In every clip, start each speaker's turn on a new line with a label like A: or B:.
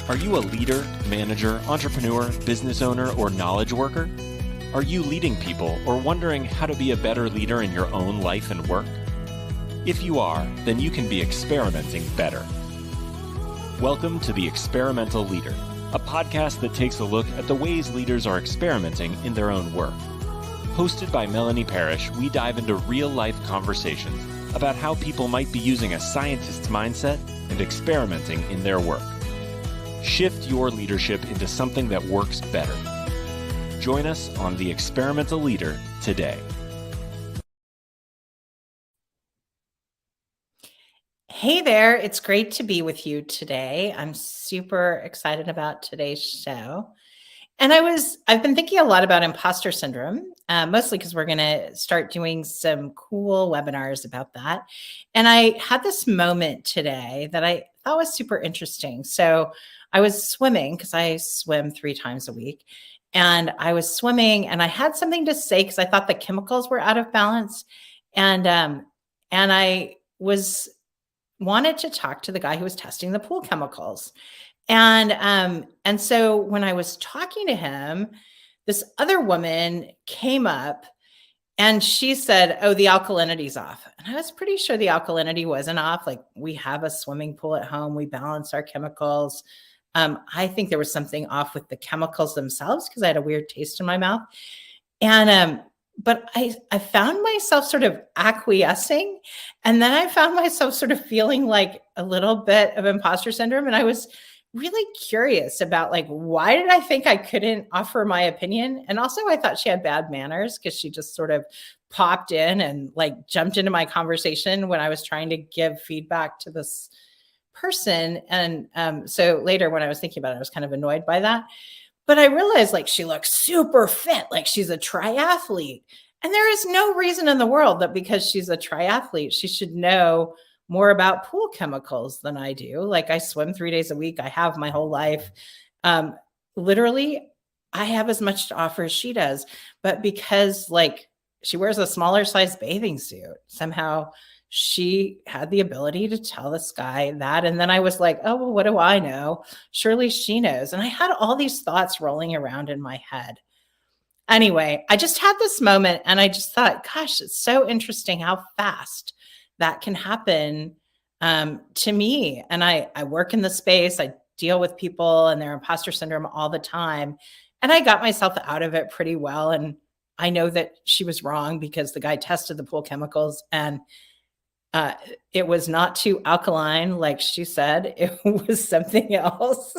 A: Are you a leader, manager, entrepreneur, business owner, or knowledge worker? Are you leading people or wondering how to be a better leader in your own life and work? If you are, then you can be experimenting better. Welcome to The Experimental Leader, a podcast that takes a look at the ways leaders are experimenting in their own work. Hosted by Melanie Parrish, we dive into real-life conversations about how people might be using a scientist's mindset and experimenting in their work. Shift your leadership into something that works better. Join us on The Experimental Leader today.
B: Hey there, it's great to be with you today. I'm super excited about today's show. And I've been thinking a lot about imposter syndrome, mostly because we're going to start doing some cool webinars about that. And I had this moment today that I thought was super interesting. So I was swimming because I swim 3 times a week. And I was swimming and I had something to say because I thought the chemicals were out of balance. And I wanted to talk to the guy who was testing the pool chemicals. And so when I was talking to him, this other woman came up and she said, "Oh, the alkalinity's off." And I was pretty sure the alkalinity wasn't off. Like, we have a swimming pool at home. We balance our chemicals. I think there was something off with the chemicals themselves because I had a weird taste in my mouth. But I found myself sort of acquiescing. And then I found myself sort of feeling like a little bit of imposter syndrome. And I was really curious about, like, why did I think I couldn't offer my opinion? And also I thought she had bad manners because she just sort of popped in and like jumped into my conversation when I was trying to give feedback to this person. And so later when I was thinking about it, I was kind of annoyed by that. But I realized, like, she looks super fit, like she's a triathlete. And there is no reason in the world that because she's a triathlete, she should know more about pool chemicals than I do. Like, I swim 3 days a week. I have my whole life. Literally, I have as much to offer as she does. But because, like, she wears a smaller size bathing suit, somehow she had the ability to tell this guy that. And then I was like, oh, well, what do I know? Surely she knows. And I had all these thoughts rolling around in my head. Anyway, I just had this moment and I just thought, gosh, it's so interesting how fast that can happen to me. And I work in the space. I deal with people and their imposter syndrome all the time. And I got myself out of it pretty well. And I know that she was wrong because the guy tested the pool chemicals and it was not too alkaline, like she said. It was something else.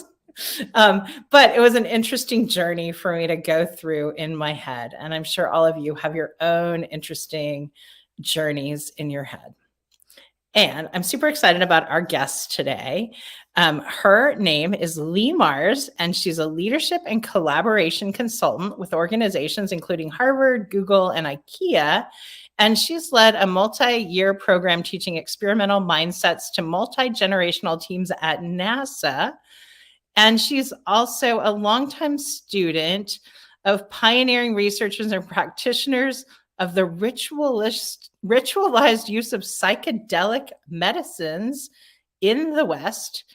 B: But it was an interesting journey for me to go through in my head. And I'm sure all of you have your own interesting journeys in your head. And I'm super excited about our guest today. Her name is Leigh Mars, and she's a leadership and collaboration consultant with organizations including Harvard, Google, and IKEA. And she's led a multi-year program teaching experimental mindsets to multi-generational teams at NASA. And she's also a longtime student of pioneering researchers and practitioners of the ritualized use of psychedelic medicines in the West.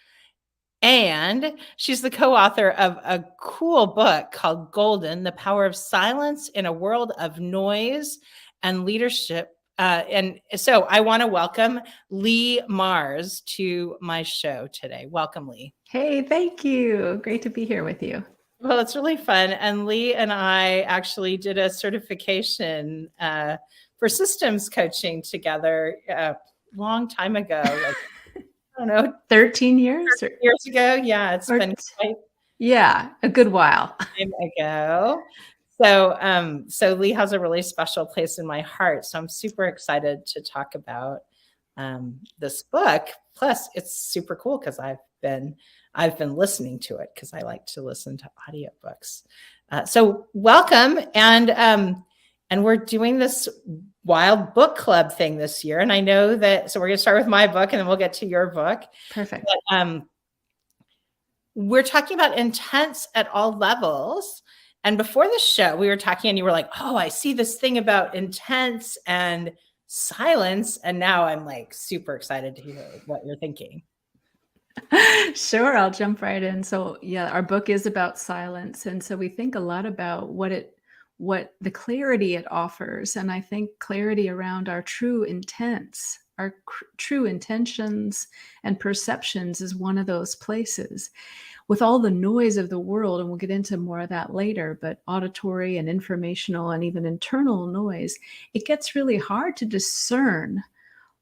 B: And she's the co-author of a cool book called Golden: The Power of Silence in a World of Noise and Leadership. And so I want to welcome Leigh Mars to my show today. Welcome, Leigh.
C: Hey, thank you. Great to be here with you.
B: Well, it's really fun. And Leigh and I actually did a certification for systems coaching together a long time ago. Like, I don't know,
C: 13 years?
B: 13 years ago. Yeah, it's been quite
C: a good while.
B: Time ago. So Leigh has a really special place in my heart. So I'm super excited to talk about this book. Plus, it's super cool because I've been listening to it because I like to listen to audiobooks. So welcome, and we're doing this wild book club thing this year. And I know that, so we're going to start with my book, and then we'll get to your book.
C: Perfect.
B: But, we're talking about intense at all levels. And before the show, we were talking and you were like, oh, I see this thing about intense and silence. And now I'm like super excited to hear what you're thinking.
C: Sure, I'll jump right in. So, yeah, our book is about silence, and so we think a lot about what the clarity it offers, and I think clarity around our true intents, our true intentions and perceptions is one of those places. With all the noise of the world, and we'll get into more of that later, but auditory and informational and even internal noise, it gets really hard to discern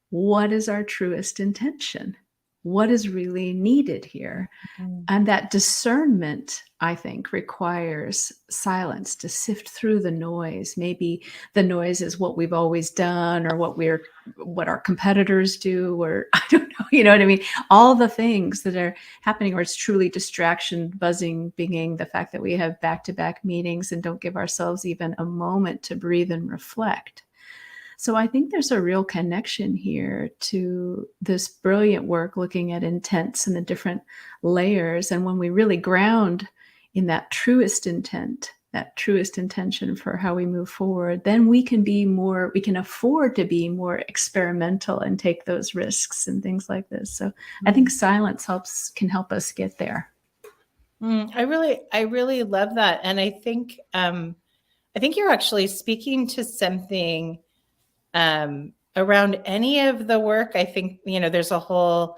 C: what is our truest intention, what is really needed here.
B: Mm.
C: And that discernment, I think, requires silence to sift through the noise. Maybe the noise is what we've always done, or what our competitors do, or I don't know, you know what I mean? All the things that are happening, or it's truly distraction, buzzing, binging, the fact that we have back-to-back meetings and don't give ourselves even a moment to breathe and reflect. So I think there's a real connection here to this brilliant work looking at intents and the different layers. And when we really ground in that truest intent, that truest intention for how we move forward, then we can afford to be more experimental and take those risks and things like this. So I think silence can help us get there.
B: I really love that. And I think you're actually speaking to something around any of the work. I think, there's a whole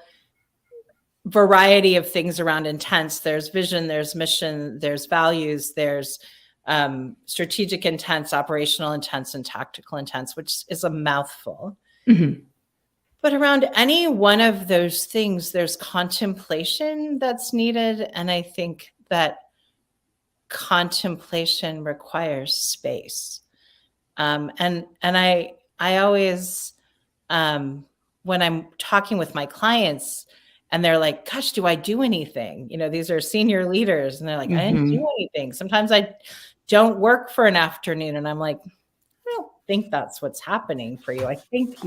B: variety of things around intents. There's vision, there's mission, there's values, there's strategic intents, operational intents, and tactical intents, which is a mouthful.
C: Mm-hmm.
B: But around any one of those things, there's contemplation that's needed. And I think that contemplation requires space. And I always, when I'm talking with my clients and they're like, gosh, do I do anything? These are senior leaders and they're like, I didn't do anything. Sometimes I don't work for an afternoon. And I'm like, I don't think that's what's happening for you. I think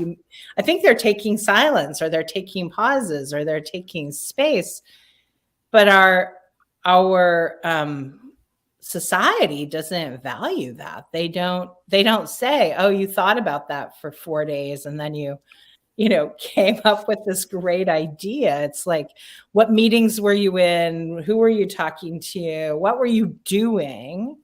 B: they're taking silence, or they're taking pauses, or they're taking space. But our society doesn't value that. They don't say, oh, you thought about that for 4 days and then you came up with this great idea. It's like, what meetings were you in? Who were you talking to? What were you doing?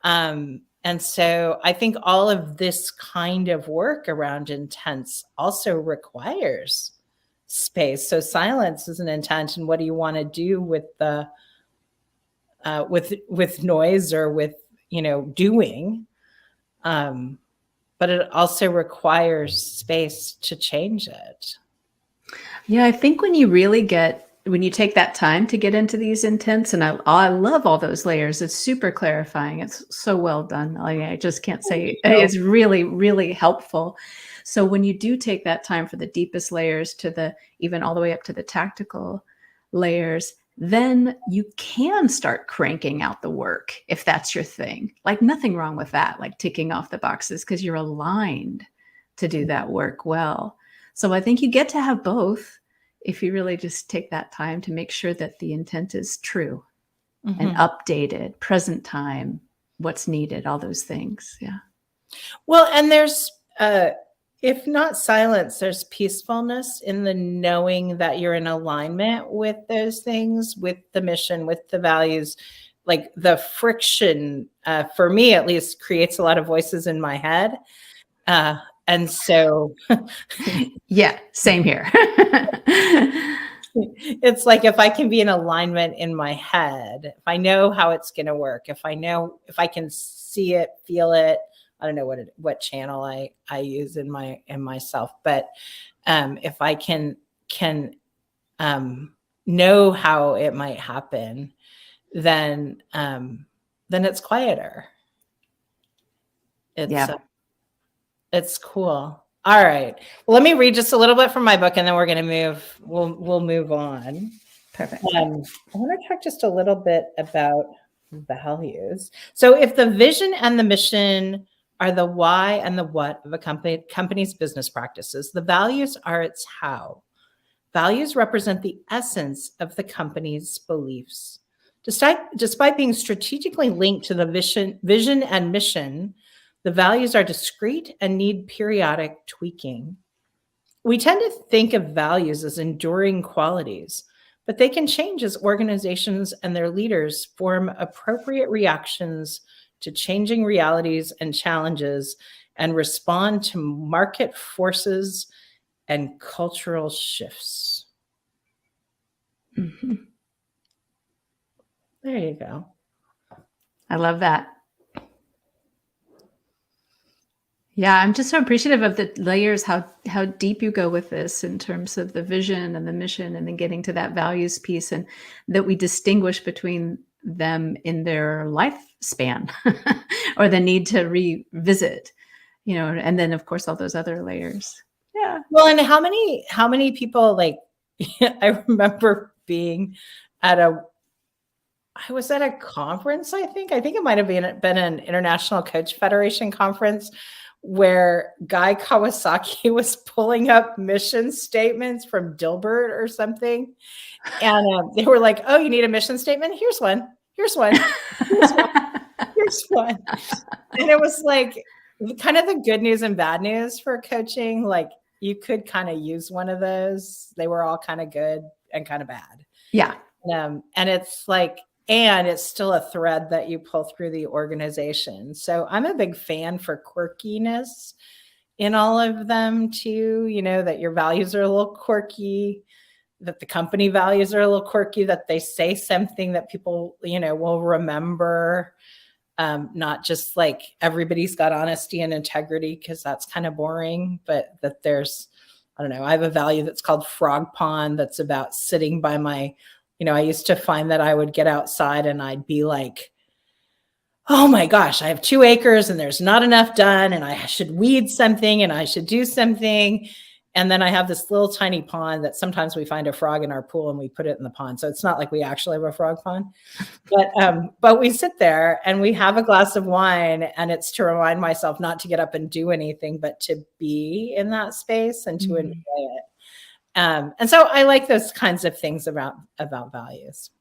B: And so I think all of this kind of work around intents also requires space. So silence is an intent. And what do you want to do with the with noise, or with doing, but it also requires space to change it.
C: Yeah, I think when you take that time to get into these intents, and I love all those layers. It's super clarifying. It's so well done. I just can't say it's really, really helpful. So when you do take that time for the deepest layers to even all the way up to the tactical layers, then you can start cranking out the work if that's your thing. Like, nothing wrong with that, like ticking off the boxes, because you're aligned to do that work well. So I think you get to have both if you really just take that time to make sure that the intent is true and updated, present time, what's needed, all those things. Yeah.
B: Well, and there's if not silence, there's peacefulness in the knowing that you're in alignment with those things, with the mission, with the values. Like, the friction, for me at least, creates a lot of voices in my head. And so
C: yeah, same here.
B: It's like, if I can be in alignment in my head, if I know how it's going to work, if I can see it, feel it, I don't know what channel I use in myself, but if I can know how it might happen, then it's quieter. It's cool. All right. Well, let me read just a little bit from my book, and then we're going to we'll move on.
C: Perfect.
B: I want to talk just a little bit about values. So if the vision and the mission are the why and the what of a company's business practices, the values are its how. Values represent the essence of the company's beliefs. Despite being strategically linked to the vision and mission, the values are discrete and need periodic tweaking. We tend to think of values as enduring qualities, but they can change as organizations and their leaders form appropriate reactions to changing realities and challenges and respond to market forces and cultural shifts.
C: Mm-hmm.
B: There you go.
C: I love that. Yeah, I'm just so appreciative of the layers, how deep you go with this in terms of the vision and the mission, and then getting to that values piece, and that we distinguish between them in their lifespan or the need to revisit, and then of course all those other layers. Yeah.
B: Well, and how many people, like, I remember being I was at a conference, I think it might have been an International Coach Federation conference, where Guy Kawasaki was pulling up mission statements from Dilbert or something. And they were like, oh, you need a mission statement? Here's one. Here's one. Here's one. Here's one. And it was like kind of the good news and bad news for coaching. Like, you could kind of use one of those. They were all kind of good and kind of bad.
C: Yeah.
B: And it's like, and it's still a thread that you pull through the organization. So I'm a big fan for quirkiness in all of them too, that your values are a little quirky, that the company values are a little quirky, that they say something that people, will remember. Not just like everybody's got honesty and integrity, because that's kind of boring, but that there's, I don't know, I have a value that's called Frog Pond, that's about sitting by my, I used to find that I would get outside and I'd be like, oh my gosh, I have 2 acres and there's not enough done, and I should weed something and I should do something. And then I have this little tiny pond that sometimes we find a frog in our pool and we put it in the pond. So it's not like we actually have a frog pond, but we sit there and we have a glass of wine, and it's to remind myself not to get up and do anything, but to be in that space and to enjoy it. And so I like those kinds of things about values.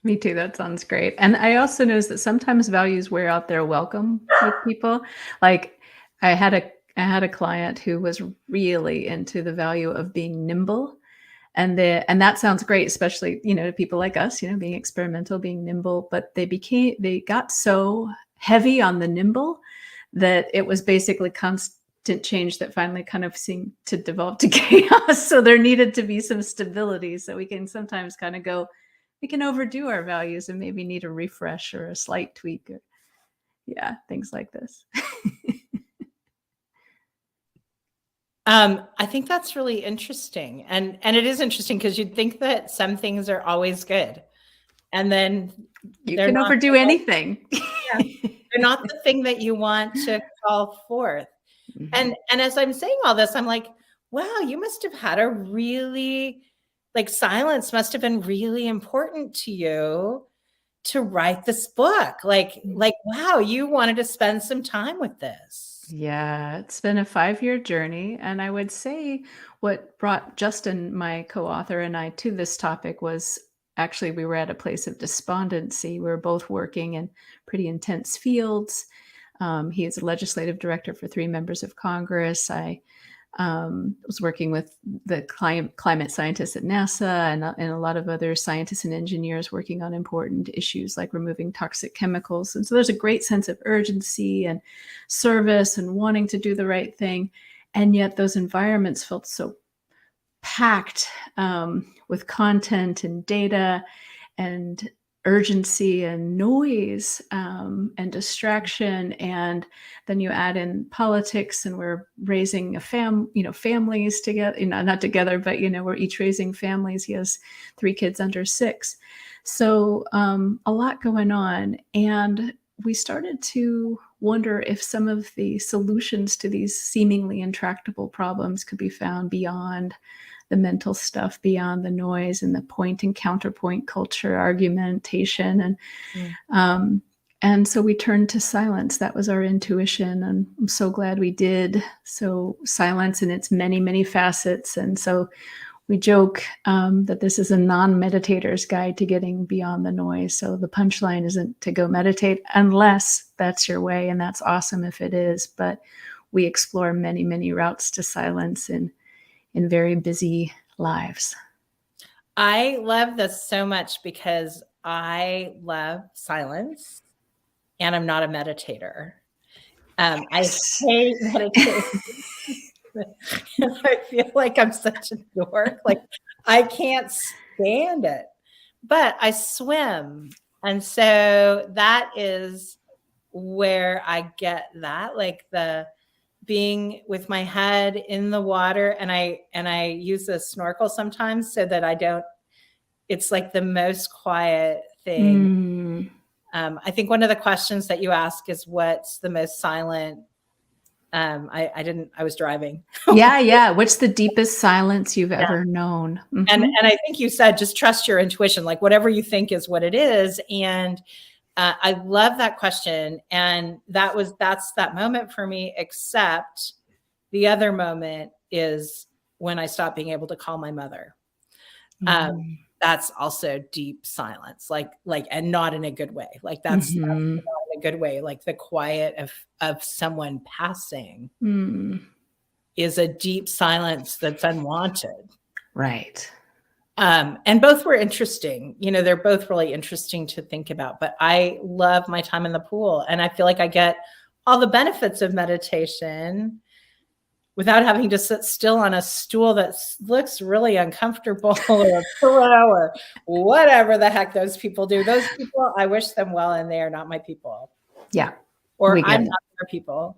C: Me too. That sounds great. And I also notice that sometimes values wear out their welcome with people. Like, I had a client who was really into the value of being nimble. And that sounds great, especially, to people like us, being experimental, being nimble, but they got so heavy on the nimble that it was basically constant change that finally kind of seemed to develop to chaos. So there needed to be some stability. So we can sometimes kind of we can overdo our values and maybe need a refresh or a slight tweak, or things like this.
B: I think that's really interesting. And it is interesting because you'd think that some things are always good, and then
C: you can overdo anything.
B: Yeah, they're not the thing that you want to call forth. Mm-hmm. And as I'm saying all this, I'm like, wow, you must have had a really, like, silence must have been really important to you to write this book. Like, wow, you wanted to spend some time with this.
C: Yeah, it's been a 5-year journey. And I would say what brought Justin, my co-author, and I to this topic was actually we were at a place of despondency. We were both working in pretty intense fields. He is a legislative director for 3 members of Congress. I was working with the climate scientists at NASA and a lot of other scientists and engineers working on important issues like removing toxic chemicals. And so there's a great sense of urgency and service and wanting to do the right thing. And yet those environments felt so packed with content and data and urgency and noise and distraction. And then you add in politics, and we're raising families together, not together, but, we're each raising families. He has 3 kids under 6. So a lot going on. And we started to wonder if some of the solutions to these seemingly intractable problems could be found beyond the mental stuff, beyond the noise and the point and counterpoint culture, argumentation. And so we turned to silence. That was our intuition. And I'm so glad we did. So silence in its many, many facets. And so we joke that this is a non-meditator's guide to getting beyond the noise. So the punchline isn't to go meditate unless that's your way. And that's awesome if it is. But we explore many, many routes to silence in very busy lives.
B: I love this so much because I love silence and I'm not a meditator. I
C: Yes.
B: hate meditation. I feel like I'm such a dork. Like I can't stand it, but I swim. And so that is where I get that, like the being with my head in the water. And I use a snorkel sometimes so that I don't, it's like the most quiet thing.
C: Mm.
B: I think one of the questions that you ask is what's the most silent. I was driving.
C: Yeah. What's the deepest silence you've ever known?
B: And
C: Mhm.
B: I think you said just trust your intuition, like whatever you think is what it is. And I love that question. And that's that moment for me, except the other moment is when I stopped being able to call my mother.
C: Mm.
B: That's also deep silence, and not in a good way. Like that's not
C: Mhm.
B: in a good way. Like the quiet of someone passing
C: Mm.
B: is a deep silence that's unwanted.
C: Right.
B: And both were interesting. They're both really interesting to think about, but I love my time in the pool and I feel like I get all the benefits of meditation without having to sit still on a stool that looks really uncomfortable or a pillow or whatever the heck those people do. Those people, I wish them well, and they are not my people.
C: Yeah.
B: Or
C: We get
B: I'm
C: it.
B: not their people.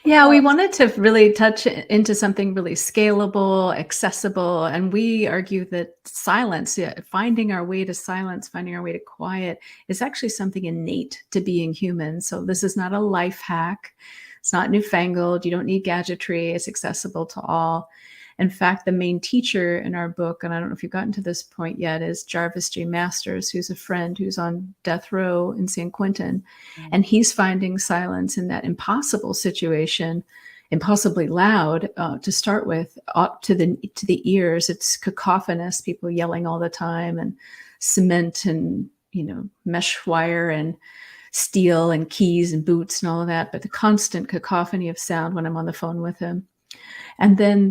C: Yeah, we wanted to really touch into something really scalable, accessible, and we argue that silence, finding our way to silence, finding our way to quiet is actually something innate to being human. So this is not a life hack. It's not newfangled. You don't need gadgetry. It's accessible to all. In fact, the main teacher in our book, and I don't know if you've gotten to this point yet, is Jarvis J. Masters, who's a friend who's on death row in San Quentin. And he's finding silence in that impossible situation, impossibly loud to start with, up to the ears. It's cacophonous, people yelling all the time, and cement and mesh wire and steel and keys and boots and all of that, but the constant cacophony of sound when I'm on the phone with him. And then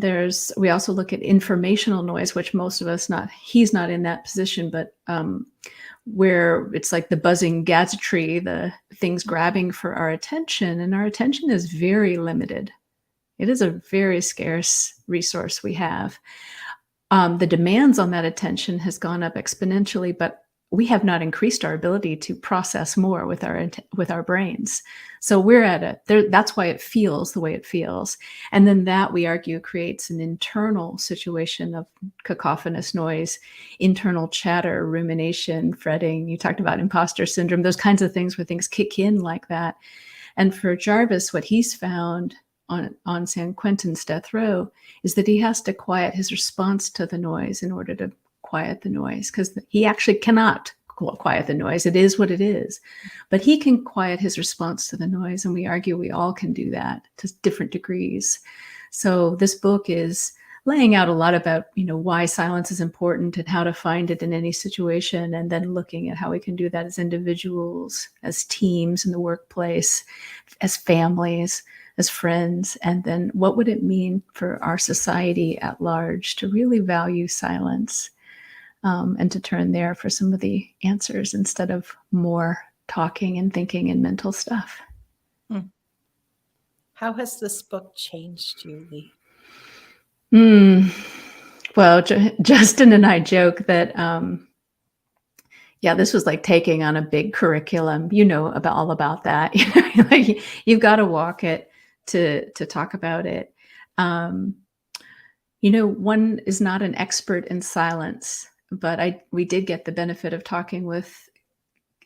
C: we also look at informational noise, which most of us he's not in that position, but where it's like the buzzing gadgetry, the things grabbing for our attention, and our attention is very limited. It is a very scarce resource we have. The demands on that attention has gone up exponentially, but we have not increased our ability to process more with our brains. So we're at that's why it feels the way it feels. And then that, we argue, creates an internal situation of cacophonous noise, internal chatter, rumination, fretting. You talked about imposter syndrome, those kinds of things where things kick in like that. And for Jarvis, what he's found on San Quentin's death row is that he has to quiet his response to the noise in order to quiet the noise, because he actually cannot quiet the noise. It is what it is, but he can quiet his response to the noise. And we argue we all can do that to different degrees. So this book is laying out a lot about, why silence is important and how to find it in any situation. And then looking at how we can do that as individuals, as teams in the workplace, as families, as friends. And then what would it mean for our society at large to really value silence? And to turn there for some of the answers instead of more talking and thinking and mental stuff.
B: How has this book changed you, Leigh?
C: Well, Justin and I joke that, this was like taking on a big curriculum, about all about that. Like, you've got to walk it to talk about it. One is not an expert in silence, but we did get the benefit of talking with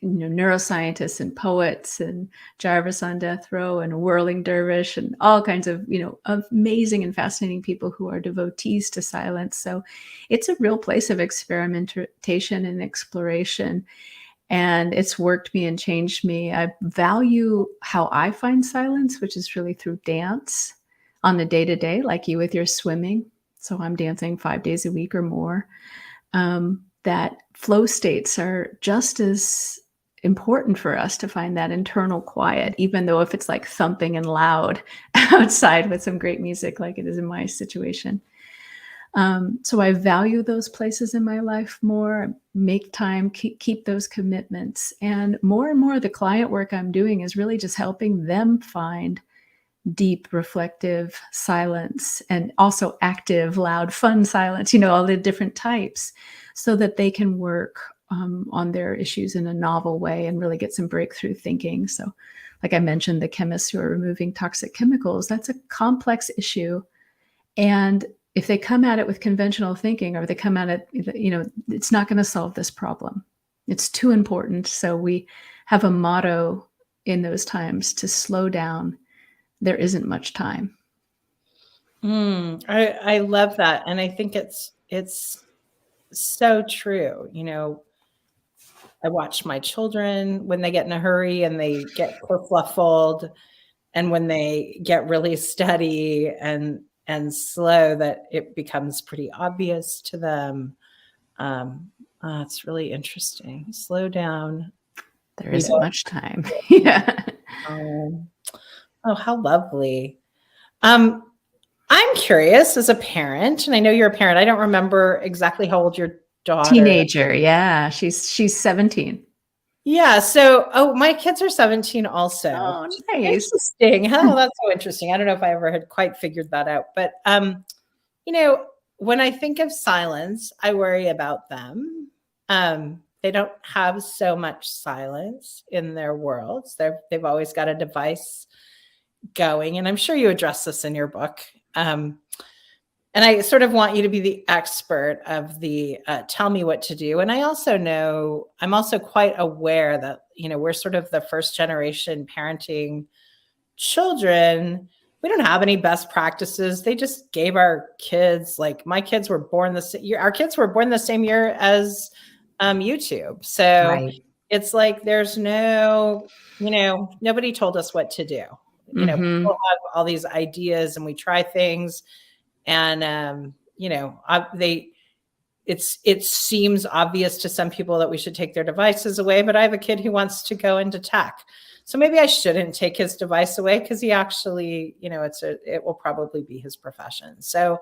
C: neuroscientists and poets and Jarvis on death row and Whirling Dervish and all kinds of amazing and fascinating people who are devotees to silence. So it's a real place of experimentation and exploration, and it's worked me and changed me. I value how I find silence, which is really through dance on the day-to-day, like you with your swimming. So I'm dancing 5 days a week or more. That flow states are just as important for us to find that internal quiet, even though if it's like thumping and loud outside with some great music, like it is in my situation. So I value those places in my life more, make time, keep those commitments. And more, the client work I'm doing is really just helping them find deep, reflective silence, and also active, loud, fun silence, all the different types, so that they can work on their issues in a novel way and really get some breakthrough thinking. So like I mentioned, the chemists who are removing toxic chemicals, that's a complex issue. And if they come at it with conventional thinking, or they come at it, it's not going to solve this problem. It's too important. So we have a motto in those times to slow down. There isn't much time.
B: I love that. And I think it's so true. I watch my children when they get in a hurry and they get kerfluffled, and when they get really steady and slow, that it becomes pretty obvious to them. It's really interesting. Slow down.
C: There isn't much time. Yeah.
B: Oh, how lovely. I'm curious, as a parent, and I know you're a parent. I don't remember exactly how old your daughter.
C: Teenager. Yeah. She's 17.
B: Yeah. So, my kids are 17 also.
C: Oh, nice.
B: Interesting. Oh, that's so interesting. I don't know if I ever had quite figured that out, but, when I think of silence, I worry about them. They don't have so much silence in their worlds. They've always got a device going. And I'm sure you address this in your book. And I sort of want you to be the expert of the tell me what to do. And I also know, I'm also quite aware that, we're sort of the first generation parenting children. We don't have any best practices. They just gave our kids, like my kids were born this year. Our kids were born the same year as YouTube. So
C: Right.
B: It's like, there's no, nobody told us what to do. People have all these ideas and we try things. And, it seems obvious to some people that we should take their devices away, but I have a kid who wants to go into tech. So maybe I shouldn't take his device away, because he actually, it will probably be his profession. So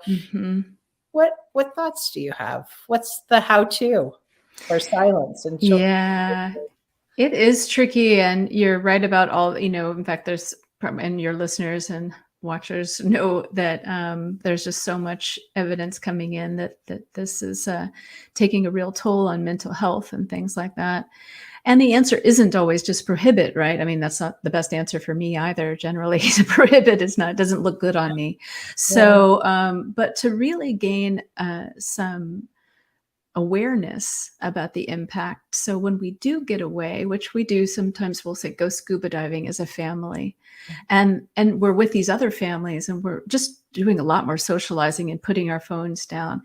B: what thoughts do you have? What's the how-to for silence and children?
C: Yeah, it is tricky. And you're right about all, in fact, and your listeners and watchers know that there's just so much evidence coming in that this is taking a real toll on mental health and things like that. And the answer isn't always just prohibit, right? I mean, that's not the best answer for me either. Generally, to prohibit doesn't look good on me. So, but to really gain some awareness about the impact. So when we do get away, which we do, sometimes we'll say go scuba diving as a family, and we're with these other families and we're just doing a lot more socializing and putting our phones down.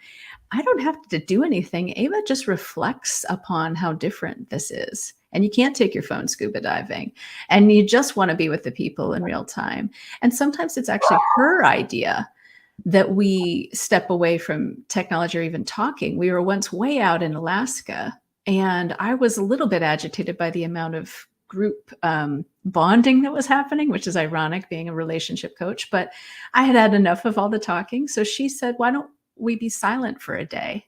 C: I don't have to do anything. Ava just reflects upon how different this is. And you can't take your phone scuba diving, and you just want to be with the people in real time. And sometimes it's actually her idea that we step away from technology or even talking. We were once way out in Alaska, and I was a little bit agitated by the amount of group bonding that was happening, which is ironic being a relationship coach, but I had enough of all the talking. So she said, why don't we be silent for a day?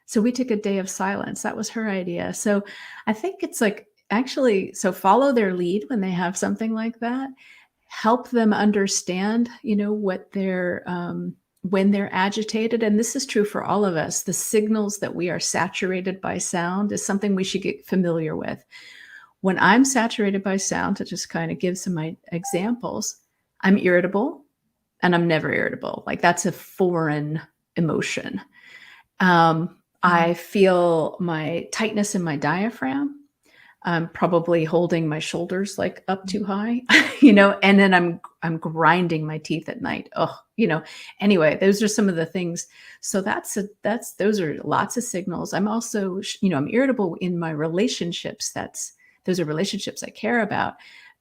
C: So we took a day of silence. That was her idea. So I think it's like, actually, so follow their lead when they have something like that. Help them understand, what they're, when they're agitated. And this is true for all of us. The signals that we are saturated by sound is something we should get familiar with. When I'm saturated by sound, to just kind of give some examples, I'm irritable, and I'm never irritable. Like, that's a foreign emotion. I feel my tightness in my diaphragm. I'm probably holding my shoulders like up too high, and then I'm grinding my teeth at night. Anyway, those are some of the things. So those are lots of signals. I'm also, I'm irritable in my relationships. Those are relationships I care about.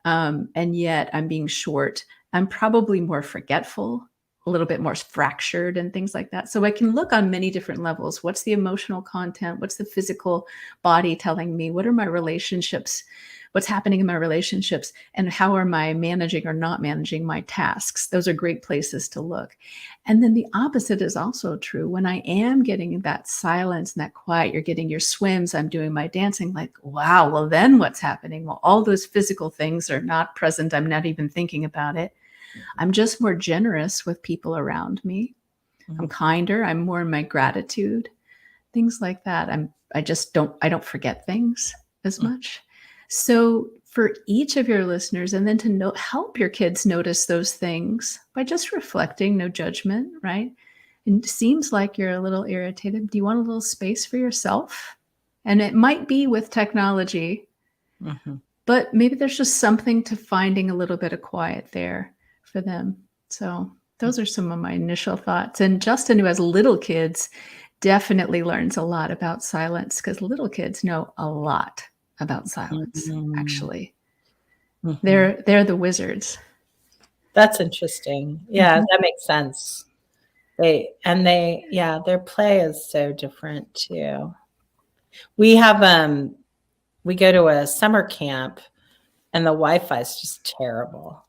C: And yet I'm being short. I'm probably more forgetful, a little bit more fractured and things like that. So I can look on many different levels. What's the emotional content? What's the physical body telling me? What are my relationships what's happening in my relationships, and how am I managing or not managing my tasks? Those are great places to look. And then the opposite is also true. When I am getting that silence and that quiet, you're getting your swims, I'm doing my dancing, like, wow, well, then what's happening? Well, all those physical things are not present. I'm not even thinking about it. I'm just more generous with people around me. I'm kinder. I'm more in my gratitude, things like that. I don't forget things as much. So for each of your listeners, and then to help your kids notice those things by just reflecting, no judgment, right? And it seems like you're a little irritated. Do you want a little space for yourself? And it might be with technology, but maybe there's just something to finding a little bit of quiet there for them. So those are some of my initial thoughts. And Justin, who has little kids, definitely learns a lot about silence, because little kids know a lot about silence, actually. They're the wizards.
B: That's interesting. Yeah, that makes sense. Their play is so different too. We have we go to a summer camp and the Wi-Fi is just terrible.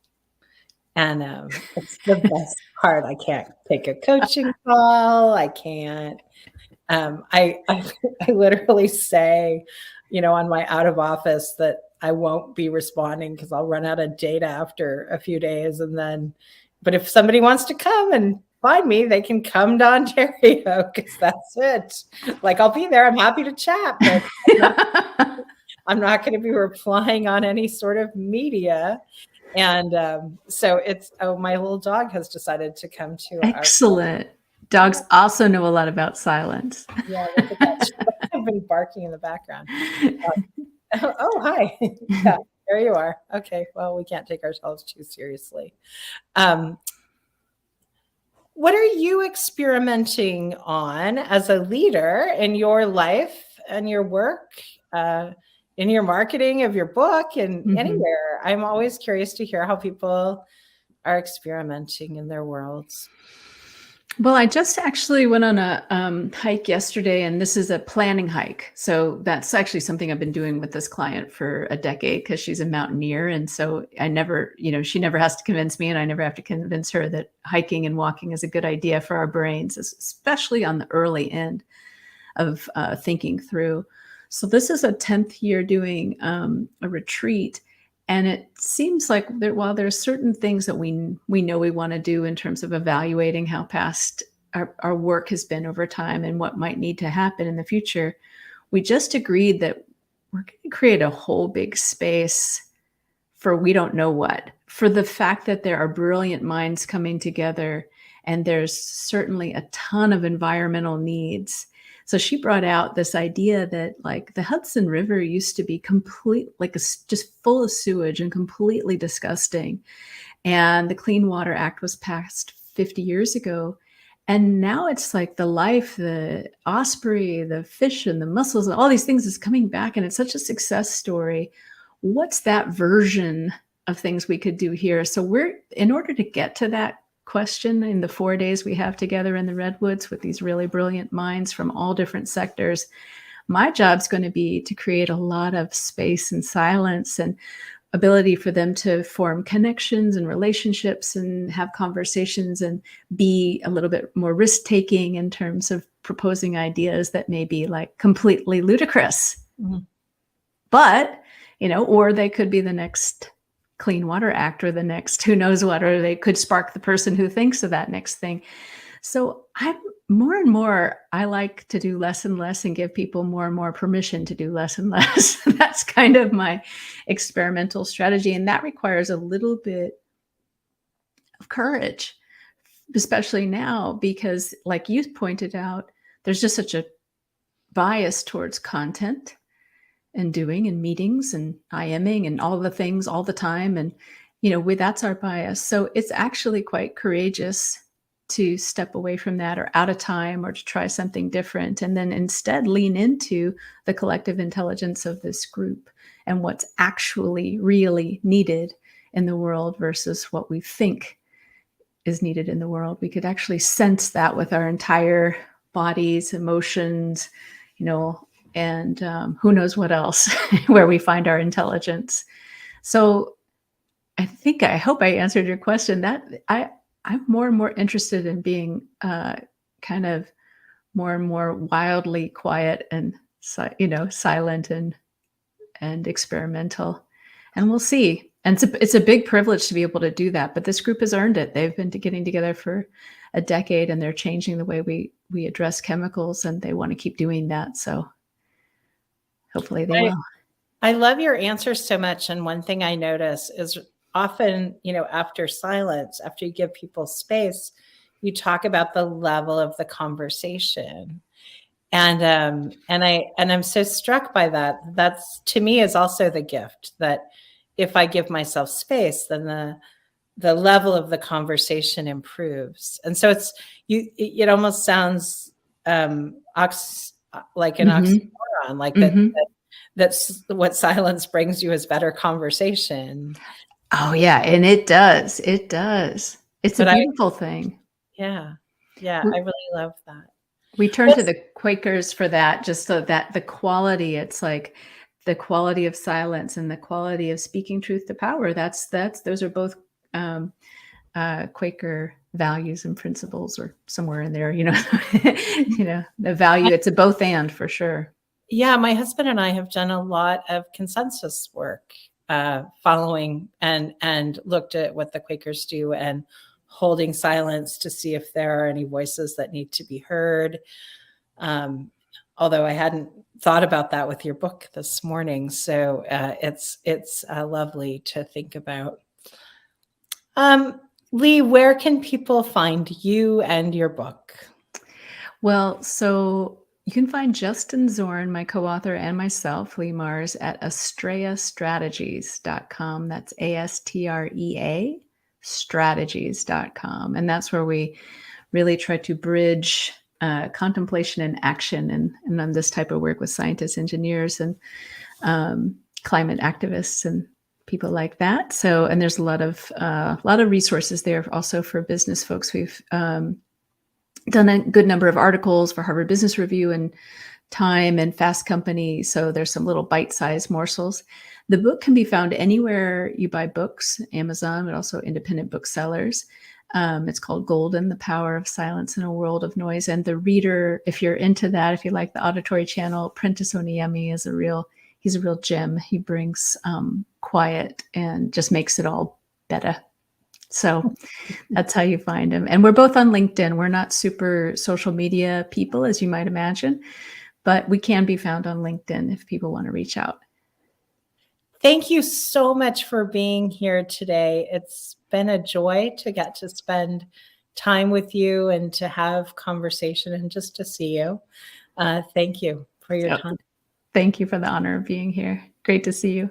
B: And it's the best part. I can't take a coaching call. I can't. I literally say, on my out of office that I won't be responding because I'll run out of data after a few days. But if somebody wants to come and find me, they can come to Ontario, because that's it. Like, I'll be there. I'm happy to chat, but I'm not going to be replying on any sort of media. And so my little dog has decided to come to
C: Excellent. Dogs also know a lot about silence.
B: Yeah, look at that. I've been barking in the background. Oh, hi. Yeah, there you are. Okay, well, we can't take ourselves too seriously. What are you experimenting on as a leader in your life and your work, in your marketing of your book, and anywhere? I'm always curious to hear how people are experimenting in their worlds.
C: Well, I just actually went on a hike yesterday, and this is a planning hike. So that's actually something I've been doing with this client for a decade, because she's a mountaineer. And so I never, she never has to convince me, and I never have to convince her that hiking and walking is a good idea for our brains, especially on the early end of thinking through. So this is a 10th year doing a retreat. And it seems like while there are certain things that we know we want to do in terms of evaluating how past our work has been over time and what might need to happen in the future, we just agreed that we're going to create a whole big space for we don't know what, for the fact that there are brilliant minds coming together, and there's certainly a ton of environmental needs. So she brought out this idea that, like, the Hudson River used to be just full of sewage and completely disgusting. And the Clean Water Act was passed 50 years ago. And now it's like the life, the osprey, the fish and the mussels, and all these things is coming back. And it's such a success story. What's that version of things we could do here? So in order to get to that question in the 4 days we have together in the Redwoods with these really brilliant minds from all different sectors, my job's going to be to create a lot of space and silence and ability for them to form connections and relationships and have conversations and be a little bit more risk-taking in terms of proposing ideas that may be like completely ludicrous. But, or they could be the next Clean Water Act or the next who knows what, or they could spark the person who thinks of that next thing. So I'm more and more, I like to do less and less and give people more and more permission to do less and less. That's kind of my experimental strategy. And that requires a little bit of courage, especially now, because like you pointed out, there's just such a bias towards content and doing and meetings and IMing and all the things all the time. And, that's our bias. So it's actually quite courageous to step away from that, or out of time, or to try something different. And then instead lean into the collective intelligence of this group and what's actually really needed in the world versus what we think is needed in the world. We could actually sense that with our entire bodies, emotions, and who knows what else, where we find our intelligence. So I hope I answered your question. That I'm more and more interested in being kind of more and more wildly quiet and silent and experimental, and we'll see. And it's a big privilege to be able to do that. But this group has earned it. They've been getting together for a decade, and they're changing the way we address chemicals, and they want to keep doing that. So hopefully they will.
B: I love your answers so much. And one thing I notice is often, after silence, after you give people space, you talk about the level of the conversation. And I'm so struck by that. That's, to me, is also the gift, that if I give myself space, then the level of the conversation improves. And so it almost sounds like an oxymoron, like that's what silence brings you, is better conversation.
C: Oh yeah. And it does. It's a beautiful thing.
B: Yeah. Yeah. I really love that.
C: We turn to the Quakers for that, just so that the quality, it's like the quality of silence and the quality of speaking truth to power. Those are both Quaker values and principles, or somewhere in there, the value. It's a both and, for sure.
B: Yeah. My husband and I have done a lot of consensus work, following and looked at what the Quakers do and holding silence to see if there are any voices that need to be heard. Although I hadn't thought about that with your book this morning. So it's lovely to think about. Leigh, where can people find you and your book?
C: Well, so you can find Justin Zorn, my co-author, and myself, Leigh Mars, at AstreaStrategies.com. That's ASTREA strategies.com. And that's where we really try to bridge contemplation and action and on this type of work with scientists, engineers, and climate activists and people like that. So, and there's a lot of resources there also for business folks. We've done a good number of articles for Harvard Business Review and Time and Fast Company. So there's some little bite-sized morsels. The book can be found anywhere you buy books, Amazon, but also independent booksellers. It's called Golden, The Power of Silence in a World of Noise. And the reader, if you're into that, if you like the auditory channel, Prentice Oniemi he's a real gem. He brings quiet and just makes it all better. So that's how you find him. And we're both on LinkedIn. We're not super social media people, as you might imagine, but we can be found on LinkedIn if people want to reach out.
B: Thank you so much for being here today. It's been a joy to get to spend time with you and to have conversation and just to see you. Thank you for your time.
C: Thank you for the honor of being here. Great to see you.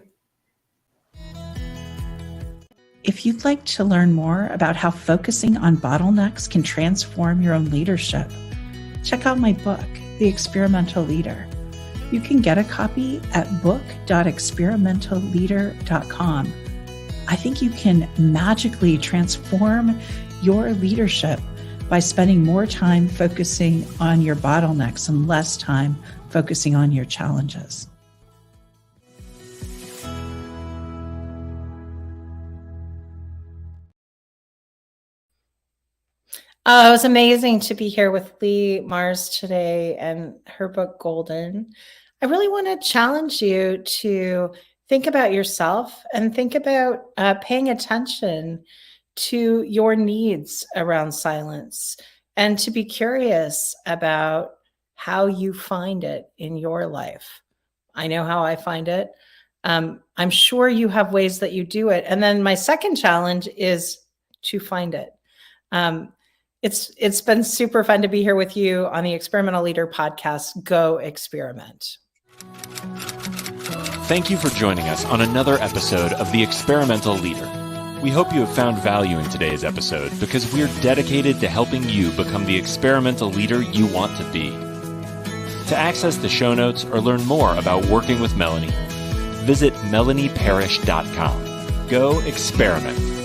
D: If you'd like to learn more about how focusing on bottlenecks can transform your own leadership, check out my book, The Experimental Leader. You can get a copy at book.experimentalleader.com. I think you can magically transform your leadership by spending more time focusing on your bottlenecks and less time focusing on your challenges.
B: Oh, it was amazing to be here with Leigh Mars today and her book, Golden. I really want to challenge you to think about yourself and think about paying attention to your needs around silence and to be curious about how you find it in your life. I know how I find it. I'm sure you have ways that you do it. And then my second challenge is to find it. It's been super fun to be here with you on the Experimental Leader podcast. Go experiment.
A: Thank you for joining us on another episode of The Experimental Leader. We hope you have found value in today's episode because we're dedicated to helping you become the experimental leader you want to be. To access the show notes or learn more about working with Melanie, visit melanieparish.com. Go experiment.